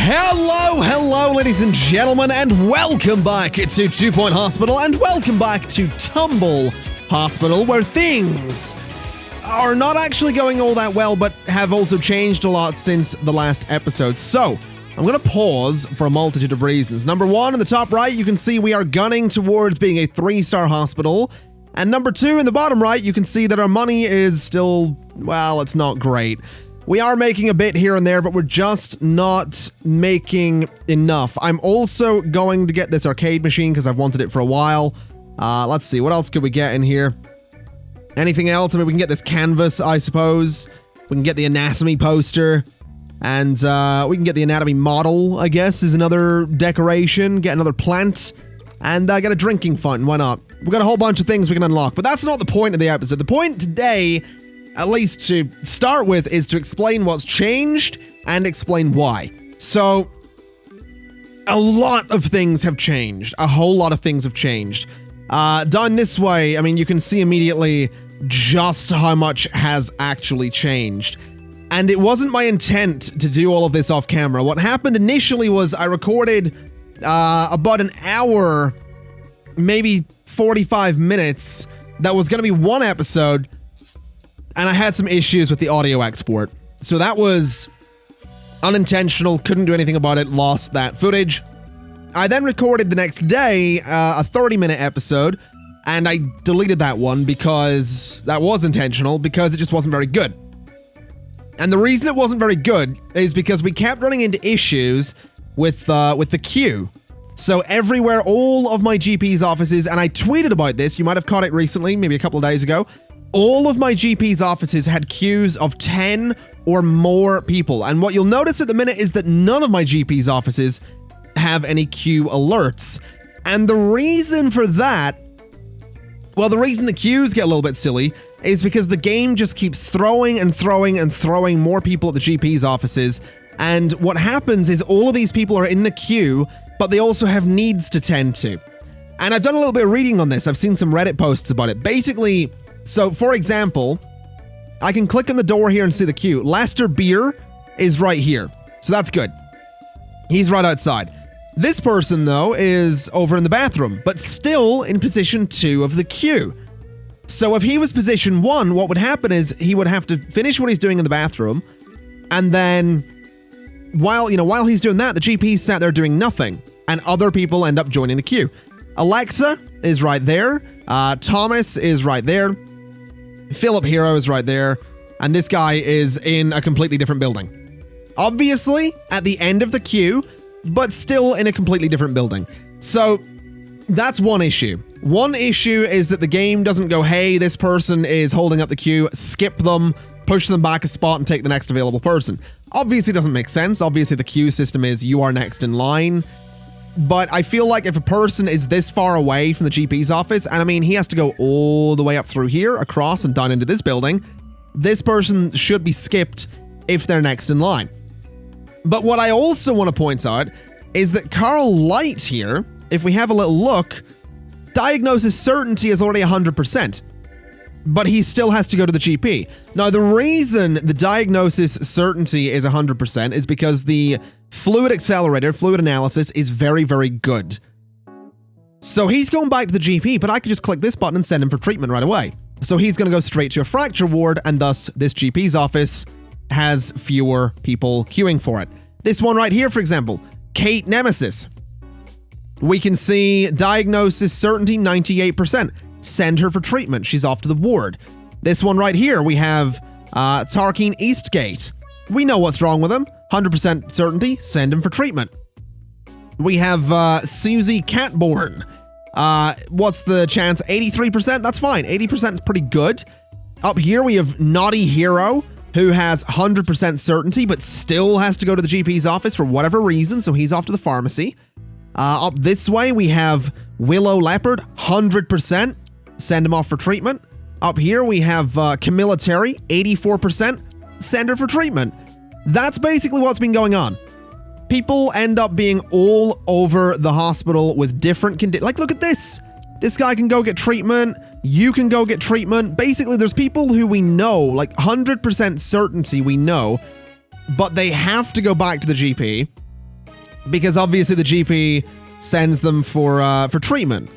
Hello, ladies and gentlemen, and welcome back to 2 Point Hospital, and welcome back to Tumble Hospital, where things are not actually going all that well, but have also changed a lot since the last episode. So, I'm going to pause for a multitude of reasons. Number one, in the top right, you can see we are gunning towards being a 3-star hospital. And number two, in the bottom right, you can see that our money is still, well, it's not great. We are making a bit here and there, but we're just not making enough. I'm also going to get this arcade machine because I've wanted it for a while. Let's see, what else could we get in here? Anything else? I mean, we can get this canvas, I suppose. We can get the anatomy poster. And we can get the anatomy model, I guess, is another decoration. Get another plant. And get a drinking fountain, why not? We've got a whole bunch of things we can unlock, but that's not the point of the episode. The point today, at least to start with, is to explain what's changed and explain why. So, a lot of things have changed. A whole lot of things have changed. Down this way, I mean, you can see immediately just how much has actually changed. And it wasn't my intent to do all of this off camera. What happened initially was I recorded about an hour, maybe 45 minutes, that was going to be one episode, and I had some issues with the audio export. So that was unintentional, couldn't do anything about it, lost that footage. I then recorded the next day a 30-minute episode, and I deleted that one because that was intentional, because it just wasn't very good. And the reason it wasn't very good is because we kept running into issues with the queue. So everywhere, all of my GP's offices, and I tweeted about this, you might have caught it recently, maybe a couple of days ago, all of my GP's offices had queues of 10 or more people. And what you'll notice at the minute is that none of my GP's offices have any queue alerts. And the reason for that, well, the reason the queues get a little bit silly is because the game just keeps throwing and throwing and throwing more people at the GP's offices. And what happens is all of these people are in the queue, but they also have needs to tend to. And I've done a little bit of reading on this. I've seen some Reddit posts about it. Basically, so for example, I can click on the door here and see the queue. Lester Beer is right here. So that's good. He's right outside. This person, though, is over in the bathroom, but still in position 2 of the queue. So if he was position 1, what would happen is he would have to finish what he's doing in the bathroom, and then while he's doing that, the GP's sat there doing nothing, and other people end up joining the queue. Alexa is right there. Thomas is right there. Philip Hero is right there. And this guy is in a completely different building. Obviously, at the end of the queue, but still in a completely different building. So, that's one issue. One issue is that the game doesn't go, hey, this person is holding up the queue, skip them, push them back a spot, and take the next available person. Obviously, it doesn't make sense. Obviously, the queue system is you are next in line. But I feel like if a person is this far away from the GP's office, and I mean, he has to go all the way up through here, across, and down into this building, this person should be skipped if they're next in line. But what I also want to point out is that Carl Light here, if we have a little look, diagnosis certainty is already 100%. But he still has to go to the GP. Now, the reason the diagnosis certainty is 100% is because the fluid accelerator, fluid analysis, is very, very good. So he's going back to the GP, but I could just click this button and send him for treatment right away. So he's going to go straight to a fracture ward, and thus this GP's office has fewer people queuing for it. This one right here, for example, Kate Nemesis. We can see diagnosis certainty 98%. Send her for treatment. She's off to the ward. This one right here, we have Tarkeen Eastgate. We know what's wrong with him. 100% certainty. Send him for treatment. We have Susie Catborn. What's the chance? 83%? That's fine. 80% is pretty good. Up here, we have Naughty Hero, who has 100% certainty, but still has to go to the GP's office for whatever reason, so he's off to the pharmacy. Up this way, we have Willow Leopard, 100%. Send him off for treatment. Up here, we have Camilla Terry, 84%. Send her for treatment. That's basically what's been going on. People end up being all over the hospital with different conditions. Like, look at this. This guy can go get treatment. You can go get treatment. Basically, there's people who we know, like 100% certainty we know, but they have to go back to the GP. because obviously the GP sends them for treatment.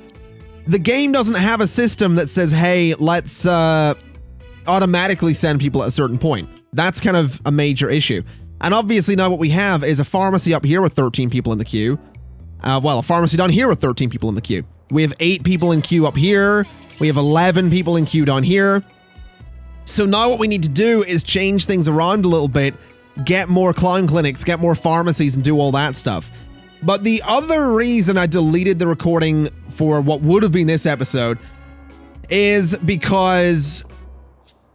The game doesn't have a system that says, hey, let's automatically send people at a certain point. That's kind of a major issue. And obviously now what we have is a pharmacy up here with 13 people in the queue. Well, a pharmacy down here with 13 people in the queue. We have 8 people in queue up here. We have 11 people in queue down here. So now what we need to do is change things around a little bit, get more clown clinics, get more pharmacies, and do all that stuff. But the other reason I deleted the recording for what would have been this episode is because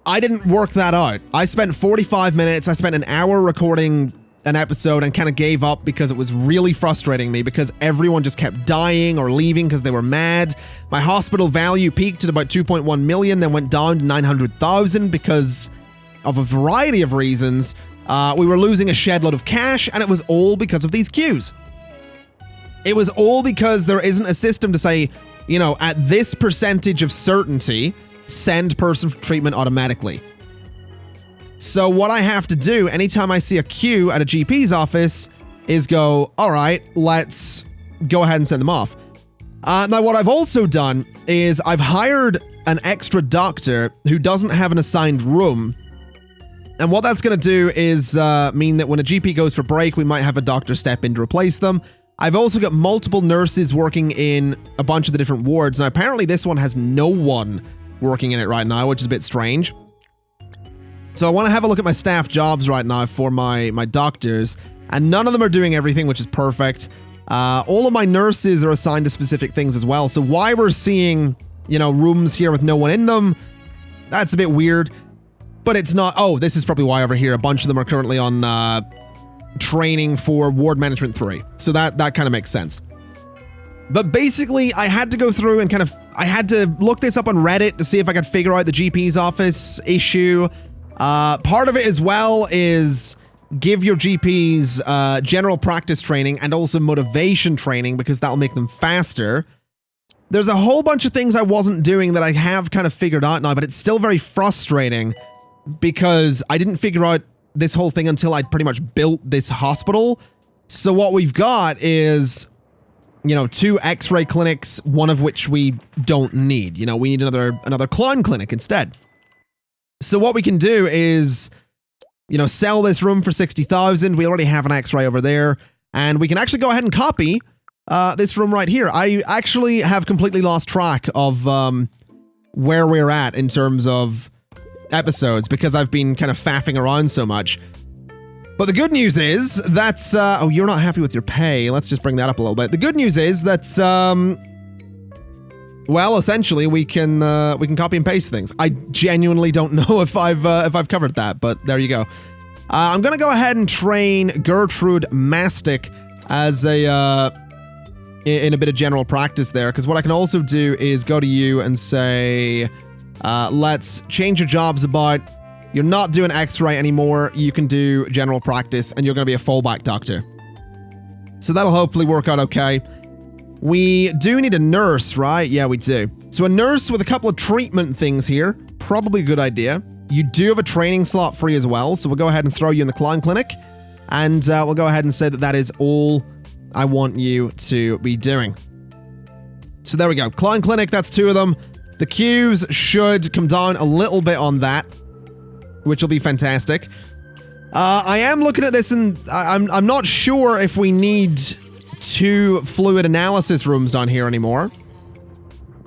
I didn't work that out. I spent 45 minutes, I spent an hour recording an episode and kind of gave up because it was really frustrating me because everyone just kept dying or leaving because they were mad. My hospital value peaked at about 2.1 million, then went down to 900,000 because of a variety of reasons. We were losing a shed load of cash, and it was all because of these queues. It was all because there isn't a system to say, you know, at this percentage of certainty, send person for treatment automatically. So what I have to do anytime I see a queue at a GP's office is go, all right, let's go ahead and send them off. Now what I've also done is I've hired an extra doctor who doesn't have an assigned room. And what that's going to do is mean that when a GP goes for break, we might have a doctor step in to replace them. I've also got multiple nurses working in a bunch of the different wards. Now apparently this one has no one working in it right now, which is a bit strange. So I want to have a look at my staff jobs right now for my doctors, and none of them are doing everything, which is perfect. All of my nurses are assigned to specific things as well. So why we're seeing, you know, rooms here with no one in them, that's a bit weird. But it's not. Oh, this is probably why over here a bunch of them are currently on training for Ward Management 3. So that kind of makes sense. But basically, I had to go through and I had to look this up on Reddit to see if I could figure out the GP's office issue. Part of it as well is give your GPs general practice training and also motivation training because that'll make them faster. There's a whole bunch of things I wasn't doing that I have kind of figured out now, but it's still very frustrating because I didn't figure out this whole thing until I'd pretty much built this hospital. So what we've got is, you know, 2 X-ray clinics, one of which we don't need. You know, we need another clown clinic instead. So what we can do is, you know, sell this room for 60,000. We already have an X-ray over there, and we can actually go ahead and copy this room right here. I actually have completely lost track of where we're at in terms of episodes because I've been kind of faffing around so much. But the good news is that, oh, you're not happy with your pay. Let's just bring that up a little bit. The good news is that, well, essentially we can copy and paste things. I genuinely don't know if I've covered that, but there you go. I'm gonna go ahead and train Gertrude Mastic as a, in a bit of general practice there, because what I can also do is go to you and say, let's change your jobs about. You're not doing X-ray anymore. You can do general practice, and you're going to be a fallback doctor. So that'll hopefully work out okay. We do need a nurse, right? Yeah, we do. So a nurse with a couple of treatment things here. Probably a good idea. You do have a training slot free as well, so we'll go ahead and throw you in the clown clinic. And we'll go ahead and say that that is all I want you to be doing. So there we go. Clown clinic, that's 2 of them. The queues should come down a little bit on that, which will be fantastic. I am looking at this and I'm not sure if we need 2 fluid analysis rooms down here anymore.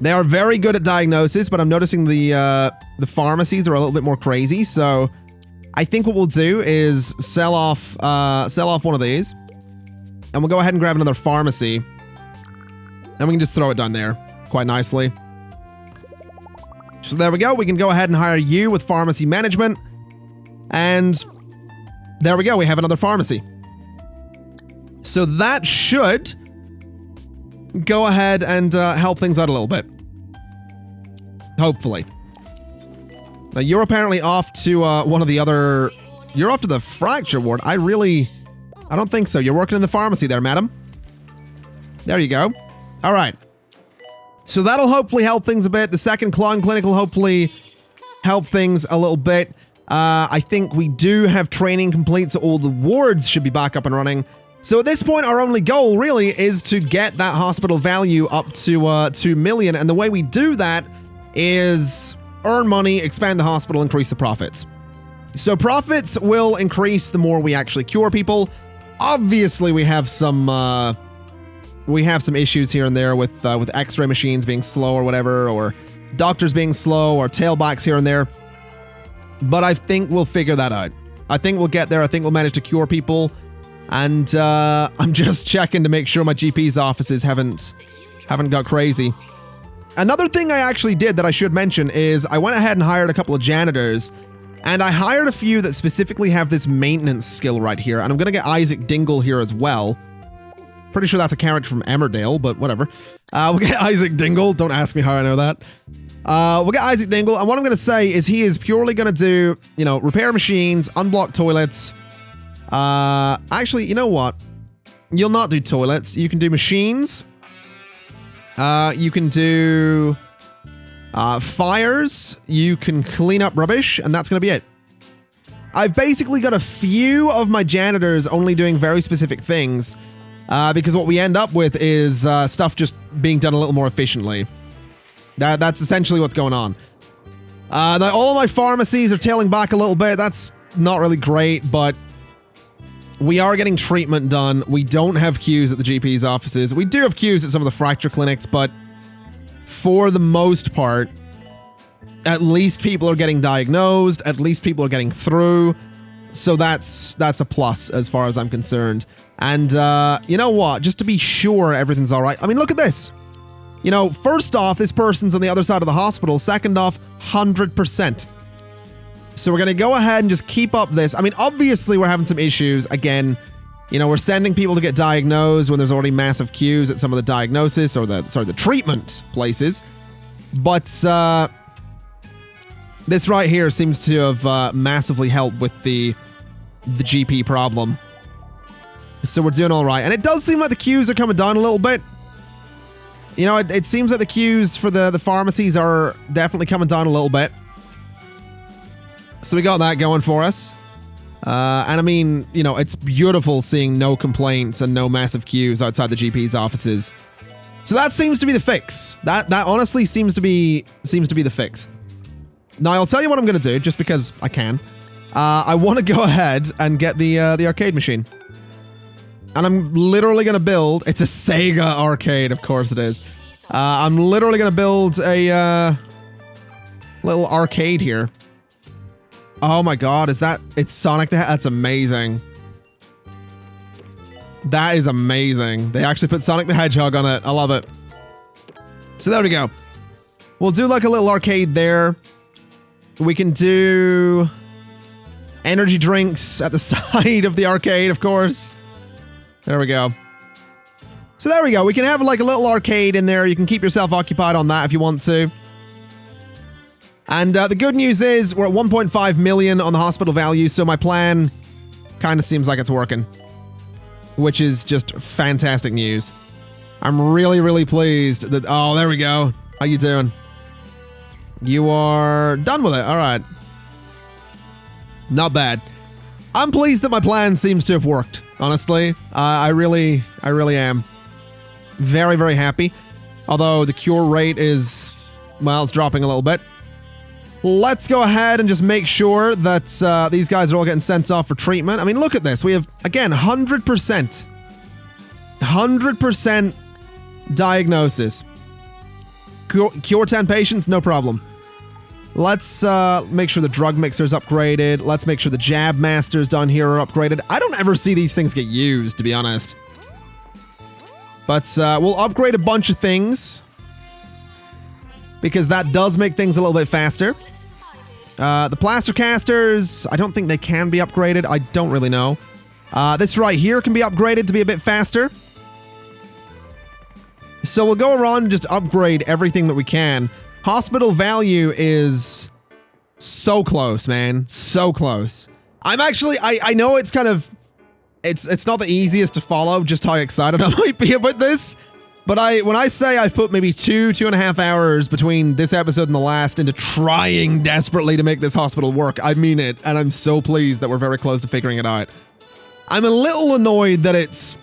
They are very good at diagnosis, but I'm noticing the pharmacies are a little bit more crazy. So I think what we'll do is sell off one of these, and we'll go ahead and grab another pharmacy, and we can just throw it down there quite nicely. So there we go. We can go ahead and hire you with pharmacy management. And there we go. We have another pharmacy. So that should go ahead and help things out a little bit. Hopefully. Now you're apparently off to one of the other... You're off to the fracture ward. I don't think so. You're working in the pharmacy there, madam. There you go. All right. So that'll hopefully help things a bit. The second clown clinic will hopefully help things a little bit. I think we do have training complete, so all the wards should be back up and running. So at this point, our only goal really is to get that hospital value up to 2 million. And the way we do that is earn money, expand the hospital, increase the profits. So profits will increase the more we actually cure people. Obviously, we have some issues here and there with X-ray machines being slow or whatever, or doctors being slow, or tailbacks here and there. But I think we'll figure that out. I think we'll get there. I think we'll manage to cure people. And I'm just checking to make sure my GP's offices haven't got crazy. Another thing I actually did that I should mention is I went ahead and hired a couple of janitors, and I hired a few that specifically have this maintenance skill right here. And I'm going to get Isaac Dingle here as well. Pretty sure that's a character from Emmerdale, but whatever. We'll get Isaac Dingle. Don't ask me how I know that. We'll get Isaac Dingle, and what I'm going to say is he is purely going to do, repair machines, unblock toilets. Actually, you know what? You'll not do toilets. You can do machines. You can do fires. You can clean up rubbish, and that's going to be it. I've basically got a few of my janitors only doing very specific things, because what we end up with is stuff just being done a little more efficiently. That's essentially what's going on. Now all of my pharmacies are tailing back a little bit. That's not really great, but we are getting treatment done. We don't have queues at the GP's offices. We do have queues at some of the fracture clinics, but for the most part, at least people are getting diagnosed. At least people are getting through. So that's a plus as far as I'm concerned. And you know what? Just to be sure everything's all right. I mean, look at this. First off, this person's on the other side of the hospital. Second off, 100%. So we're going to go ahead and just keep up this. I mean, obviously we're having some issues. Again, we're sending people to get diagnosed when there's already massive queues at some of the diagnosis or the treatment places. But this right here seems to have massively helped with the GP problem. So we're doing all right. And it does seem like the queues are coming down a little bit. It seems like the queues for the pharmacies are definitely coming down a little bit. So we got that going for us. And I mean, it's beautiful seeing no complaints and no massive queues outside the GP's offices. So that seems to be the fix. That honestly seems to be the fix. Now I'll tell you what I'm going to do, just because I can. I want to go ahead and get the arcade machine. And I'm literally going to build... It's a Sega arcade, of course it is. I'm literally going to build a little arcade here. Oh my god, it's Sonic the Hedgehog? That's amazing. That is amazing. They actually put Sonic the Hedgehog on it. I love it. So there we go. We'll do like a little arcade there. We can do energy drinks at the side of the arcade, of course. There we go. So there we go. We can have like a little arcade in there. You can keep yourself occupied on that if you want to. And the good news is we're at 1.5 million on the hospital value, so my plan kind of seems like it's working. Which is just fantastic news. I'm really, really pleased that... Oh, there we go. How you doing? You are done with it. All right. Not bad. I'm pleased that my plan seems to have worked, honestly. I really am. Very, very happy. Although the cure rate is... Well, it's dropping a little bit. Let's go ahead and just make sure that these guys are all getting sent off for treatment. I mean, look at this. We have, again, 100%. 100% diagnosis. Cure 10 patients, no problem. Let's make sure the drug mixer's upgraded. Let's make sure the jab masters down here are upgraded. I don't ever see these things get used, to be honest. But we'll upgrade a bunch of things, because that does make things a little bit faster. The plaster casters, I don't think they can be upgraded. I don't really know. This right here can be upgraded to be a bit faster. So we'll go around and just upgrade everything that we can. Hospital value is so close, man. So close. I'm actually, I know it's kind of, it's not the easiest to follow just how excited I might be about this. But when I say I've put maybe 2.5 hours between this episode and the last into trying desperately to make this hospital work, I mean it. And I'm so pleased that we're very close to figuring it out. I'm a little annoyed that it's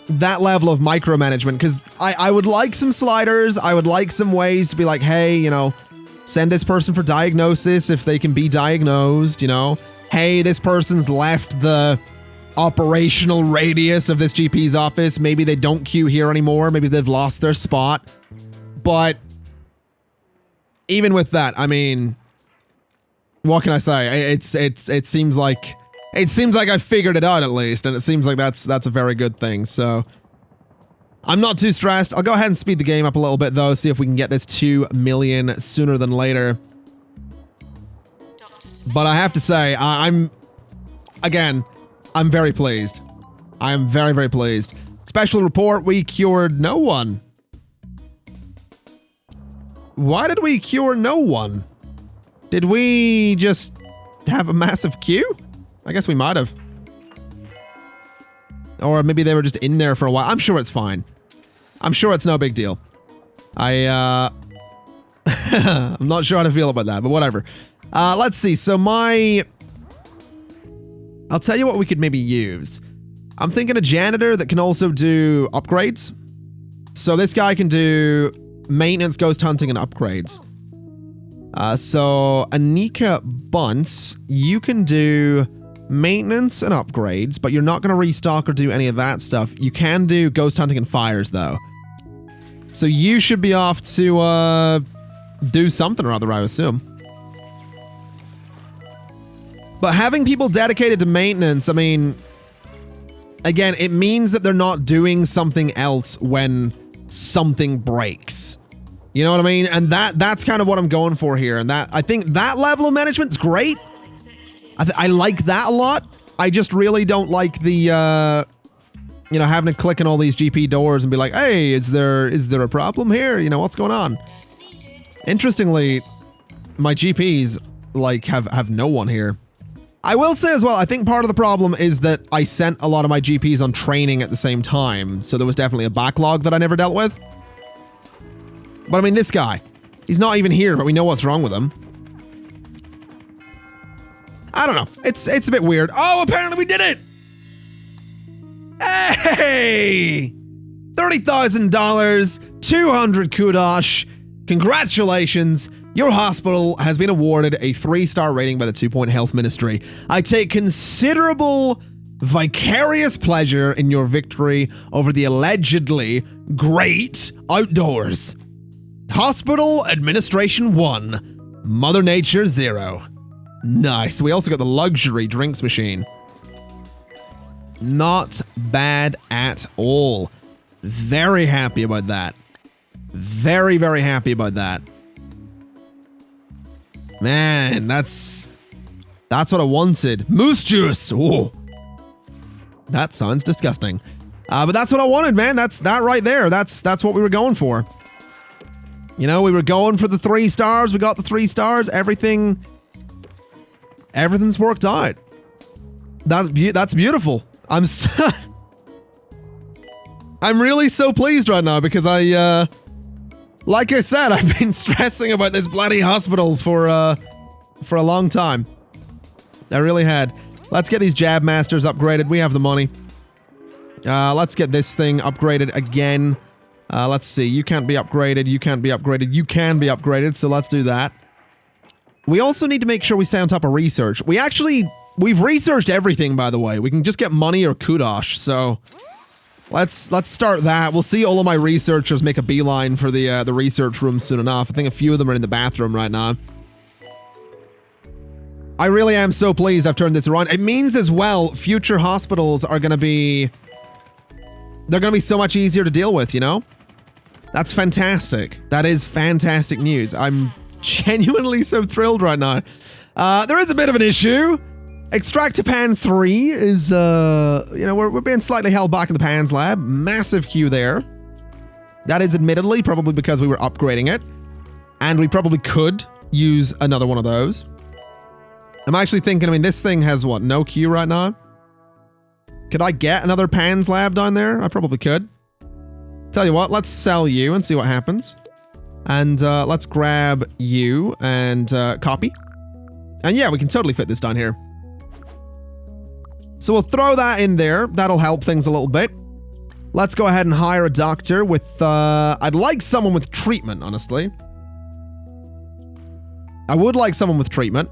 that level of micromanagement, because I would like some sliders. I would like some ways to be like, hey, you know, send this person for diagnosis if they can be diagnosed, you know. Hey, this person's left the operational radius of this GP's office. Maybe they don't queue here anymore. Maybe they've lost their spot. But even with that, I mean, what can I say? It seems like I figured it out at least, and it seems like that's a very good thing. So I'm not too stressed. I'll go ahead and speed the game up a little bit though, see if we can get this 2 million sooner than later. But I have to say, I'm very pleased. I am very, very pleased. Special report, we cured no one. Why did we cure no one? Did we just have a massive queue? I guess we might have. Or maybe they were just in there for a while. I'm sure it's fine. I'm sure it's no big deal. I'm not sure how to feel about that, but whatever. Let's see. So I'll tell you what we could maybe use. I'm thinking a janitor that can also do upgrades. So this guy can do maintenance, ghost hunting, and upgrades. So Anika Bunce, you can do maintenance and upgrades, but you're not going to restock or do any of that stuff. You can do ghost hunting and fires, though. So you should be off to do something or other, I assume. But having people dedicated to maintenance, I mean, again, it means that they're not doing something else when something breaks. You know what I mean? And that's kind of what I'm going for here. And I think that level of management's great. I like that a lot. I just really don't like the, you know, having to click on all these GP doors and be like, hey, is there a problem here? You know, what's going on? Interestingly, my GPs, like, have no one here. I will say as well, I think part of the problem is that I sent a lot of my GPs on training at the same time. So there was definitely a backlog that I never dealt with. But I mean, this guy, he's not even here, but we know what's wrong with him. I don't know. It's a bit weird. Oh, apparently we did it. Hey! $30,000, 200 kudosh. Congratulations. Your hospital has been awarded a 3-star rating by the 2 Point Health Ministry. I take considerable vicarious pleasure in your victory over the allegedly great outdoors. Hospital Administration 1, Mother Nature 0. Nice. We also got the luxury drinks machine. Not bad at all. Very happy about that. Very, very happy about that. Man, that's what I wanted. Moose juice. Oh, that sounds disgusting. But that's what I wanted, man. That's that right there. That's what we were going for. You know, we were going for the 3 stars. We got the 3 stars. Everything's worked out. That's beautiful. I'm really so pleased right now because like I said, I've been stressing about this bloody hospital for a long time. I really had. Let's get these jab masters upgraded. We have the money. Let's get this thing upgraded again. Let's see. You can't be upgraded. You can't be upgraded. You can be upgraded. So let's do that. We also need to make sure we stay on top of research. We've researched everything, by the way. We can just get money or kudosh. So let's start that. We'll see all of my researchers make a beeline for the research room soon enough. I think a few of them are in the bathroom right now. I really am so pleased I've turned this around. It means as well, future hospitals are going to be... They're going to be so much easier to deal with, you know? That's fantastic. That is fantastic news. I'm genuinely so thrilled right now. There is a bit of an issue. Extractopan 3 is, you know, we're being slightly held back in the Pans lab. Massive queue there. That is admittedly probably because we were upgrading it. And we probably could use another one of those. I'm actually thinking, I mean, this thing has what, no queue right now? Could I get another Pans lab down there? I probably could. Tell you what, let's sell you and see what happens. And let's grab you and copy. And yeah, we can totally fit this down here. So we'll throw that in there. That'll help things a little bit. Let's go ahead and hire a doctor with, I'd like someone with treatment, honestly. I would like someone with treatment.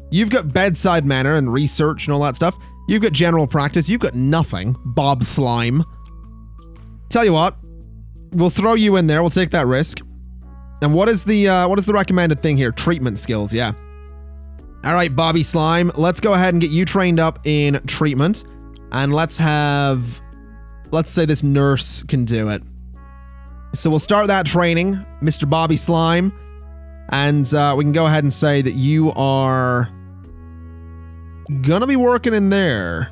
You've got bedside manner and research and all that stuff. You've got general practice. You've got nothing. Bob Slime. Tell you what, we'll throw you in there. We'll take that risk. And what is the recommended thing here? Treatment skills, yeah. All right, Bobby Slime, let's go ahead and get you trained up in treatment. And let's say this nurse can do it. So we'll start that training, Mr. Bobby Slime. And we can go ahead and say that you are gonna be working in there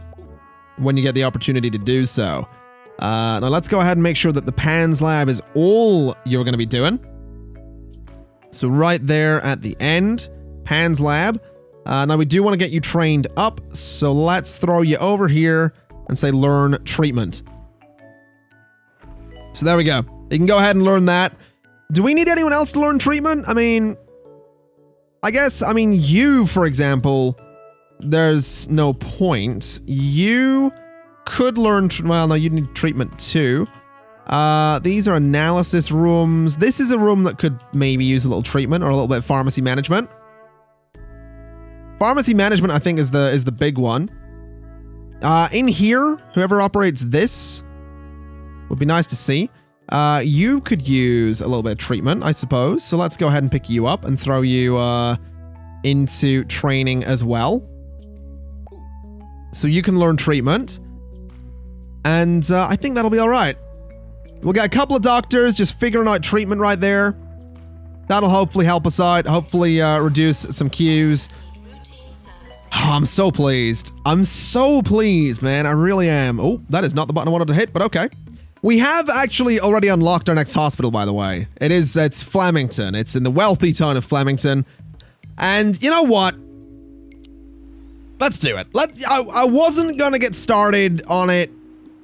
when you get the opportunity to do so. Now let's go ahead and make sure that the PANS lab is all you're gonna be doing. So right there at the end, PANS lab. Now we do want to get you trained up, so let's throw you over here and say learn treatment. So there we go. You can go ahead and learn that. Do we need anyone else to learn treatment? I mean, you, for example, there's no point. You could learn, well, no, you need treatment too. These are analysis rooms. This is a room that could maybe use a little treatment or a little bit of pharmacy management. Pharmacy management, I think, is the big one. In here, whoever operates this would be nice to see. You could use a little bit of treatment, I suppose. So let's go ahead and pick you up and throw you into training as well. So you can learn treatment. And I think that'll be all right. We'll get a couple of doctors just figuring out treatment right there. That'll hopefully help us out. Hopefully reduce some queues. Oh, I'm so pleased. I'm so pleased, man. I really am. Oh, that is not the button I wanted to hit, but okay. We have actually already unlocked our next hospital, by the way. It's Flemington. It's in the wealthy town of Flemington. And you know what? Let's do it. I wasn't going to get started on it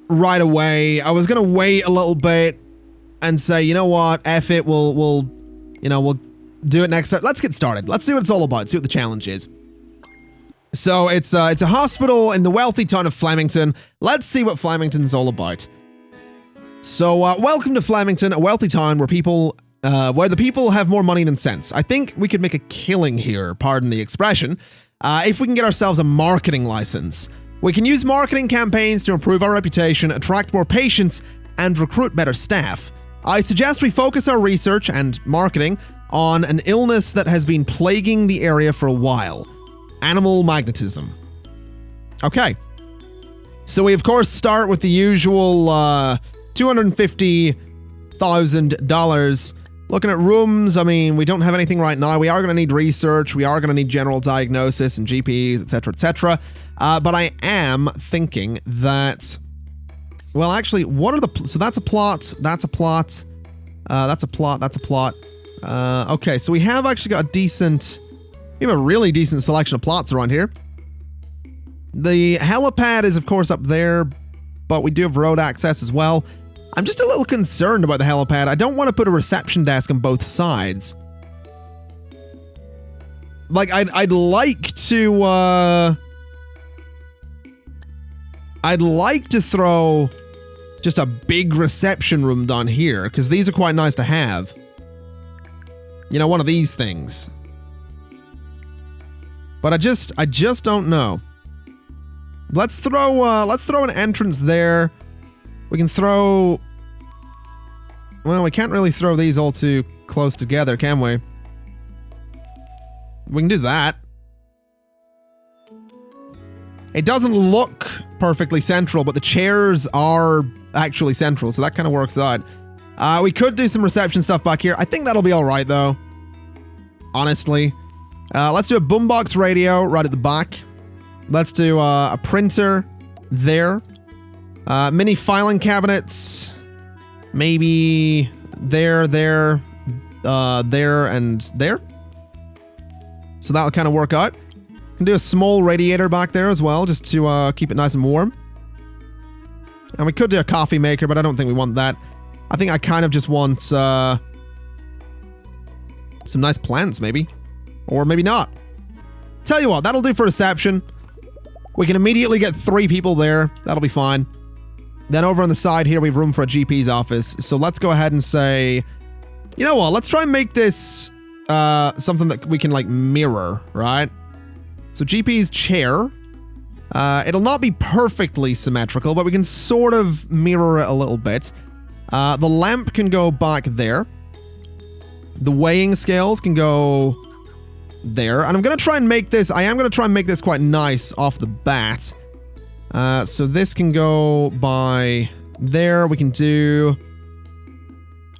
right away. I was going to wait a little bit and say, you know what? F it. We'll do it next time. Let's get started. Let's see what it's all about. See what the challenge is. So it's a hospital in the wealthy town of Flemington. Let's see what Flemington's all about. So welcome to Flemington, a wealthy town where the people have more money than sense. I think we could make a killing here, pardon the expression, if we can get ourselves a marketing license. We can use marketing campaigns to improve our reputation, attract more patients, and recruit better staff. I suggest we focus our research and marketing on an illness that has been plaguing the area for a while. Animal magnetism. Okay. So we, of course, start with the usual $250,000. Looking at rooms, I mean, we don't have anything right now. We are going to need research. We are going to need general diagnosis and GPs, etc., etc. But I am thinking that... Well, actually, what are the... So that's a plot. That's a plot. That's a plot. That's a plot. Okay, so we have actually got a decent... We have a really decent selection of plots around here. The helipad is, of course, up there, but we do have road access as well. I'm just a little concerned about the helipad. I don't want to put a reception desk on both sides. Like, I'd like to throw just a big reception room down here, because these are quite nice to have. You know, one of these things. But I just don't know. Let's throw an entrance there. We can throw... Well, we can't really throw these all too close together, can we? We can do that. It doesn't look perfectly central, but the chairs are actually central, so that kind of works out. We could do some reception stuff back here. I think that'll be all right, though. Honestly. Let's do a boombox radio right at the back. Let's do a printer there. Mini filing cabinets. Maybe there, and there. So that'll kind of work out. Can do a small radiator back there as well, just to keep it nice and warm. And we could do a coffee maker, but I don't think we want that. I think I kind of just want some nice plants, maybe. Or maybe not. Tell you what, that'll do for reception. We can immediately get 3 people there. That'll be fine. Then over on the side here, we have room for a GP's office. So let's go ahead and say, you know what? Let's try and make this something that we can like mirror, right? So GP's chair. It'll not be perfectly symmetrical, but we can sort of mirror it a little bit. The lamp can go back there. The weighing scales can go there. And I'm going to try and make this, I am going to try and make this quite nice off the bat. So this can go by there. We can do,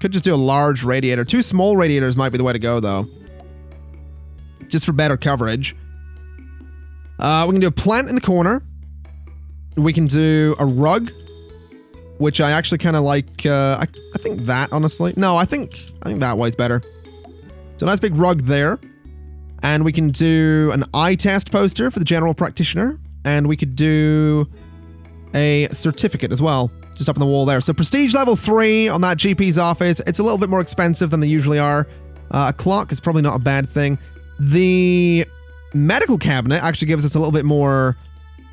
could just do a large radiator. 2 small radiators might be the way to go though. Just for better coverage. We can do a plant in the corner. We can do a rug, which I actually kind of like. I think that, honestly. No, I think that way's better. So a nice big rug there. And we can do an eye test poster for the general practitioner. And we could do a certificate as well, just up on the wall there. So prestige level 3 on that GP's office. It's a little bit more expensive than they usually are. A clock is probably not a bad thing. The medical cabinet actually gives us a little bit more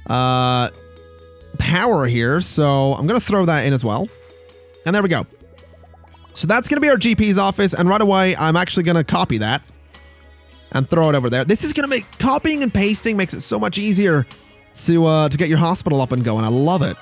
power here, so I'm going to throw that in as well. And there we go. So that's going to be our GP's office, and right away, I'm actually going to copy that and throw it over there. This is going to make copying and pasting makes it so much easier to get your hospital up and going. I love it.